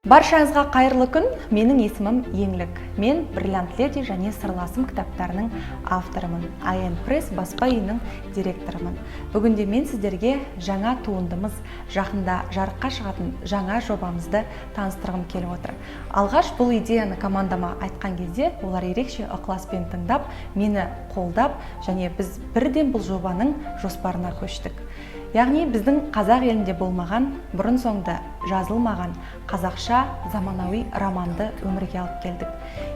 Баршаңызға қайырлы күн. Менің есімім Еңлік. Мен Бриллиант Леди және Сырласым кітаптарының авторымын. Аян Пресс баспа үйінің директорымын. Бүгінде мен сіздерге жаңа туындымыз, жақында жарыққа шығатын жаңа жобамызды таныстырғым келіп отыр. Алғаш бұл идеяны командама айтқан кезде, олар ерекше ықыласпен тыңдап, мені қолдап, және біз бірден бұл жобаның жоспарына көштік. Яғни біздің қазақ елінде болмаған, бұрын соңды жазылмаған қазақша заманауи романды өмірге алып келдік.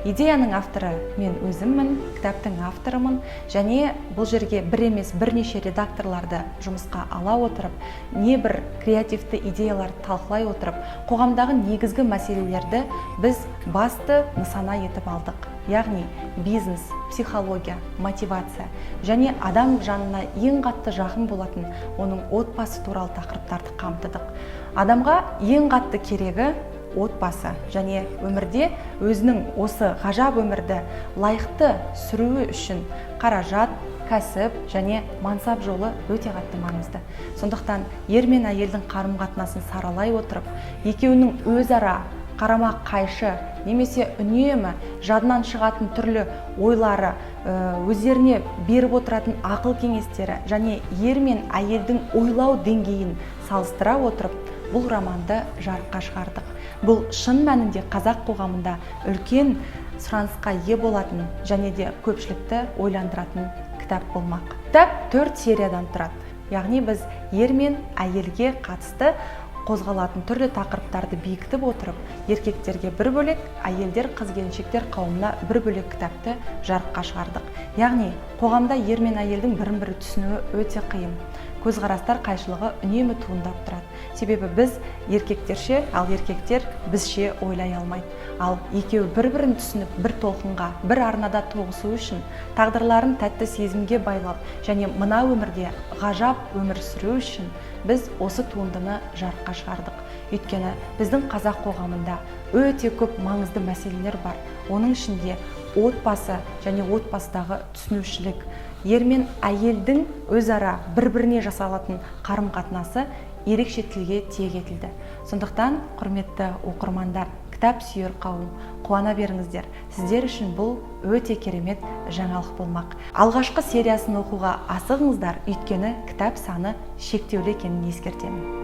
Идеяның авторы мен өзіммін, кітаптың авторымын, және бұл жерге бір емес бірнеше редакторларды жұмысқа ала отырып, небір креативті идеяларды талқылай отырып, қоғамдағы негізгі мәселелерді біз басты нысана етіп алдық. Яғни бизнес, психология, мотивация және адам жанына ең қатты жақын болатын оның отбасы туралы тақырыптарды қамтыдық. Адамға ең қатты керегі отбасы, және өмірде өзінің осы ғажап өмірді лайықты сүруі үшін қаражат, кәсіп және мансап жолы өте қатты маңызды. Сондықтан ер мен әйелдің қарым-қатынасын саралай отырып, екеуінің өзара қарама қайшы немесе үнемі жадынан шығатын түрлі ойлары, өздеріне беріп отыратын ақыл кеңестері және ер мен әйелдің ойлау деңгейін салыстыра отырып, бұл романды жарыққа шығардық. Бұл шын мәнінде қазақ қоғамында үлкен сұранысқа ие болатын және де көпшілікті ойландыратын кітап болмақ. Кітап 4 сериядан тұрады. Яғни біз ер мен әйелге қатысты қозғалатын түрлі тақырыптарды бекітіп отырып, еркектерге бір бөлек, әйелдер, қыз-келіншектер қауымына бір бөлек кітапты жарыққа шығардық. Яғни қоғамда ер мен әйелдің бірін-бірі түсінуі өте қиын. Көзқарастар қайшылығы үнемі туындап тұрады. Себебі біз еркектерше, ал еркектер бізше ойлай алмайды. Ал екеуі бір-бірін түсініп, бір толқынға, бір арнада тоғысу үшін, тағдырларын тәтті сезімге байлап, және мына өмірде ғажап өмір сүру үшін біз осы туындыны жарыққа шығардық. Өйткені біздің қазақ қоғамында өте көп маңызды мәселелер бар. Оның ішінде отбасы және отбасыдағы түсінушілік, ер мен әйелдің өзара бір-біріне жасалатын қарым-қатынасы ерекше тілге тиек етілді. Сондықтан, құрметті оқырмандар, кітап сүйер қауым, қуана беріңіздер. Сіздер үшін бұл өте керемет жаңалық болмақ. Алғашқы сериясын оқуға асығыңыздар, өйткені кітап саны шектеулі екенін ескертемін.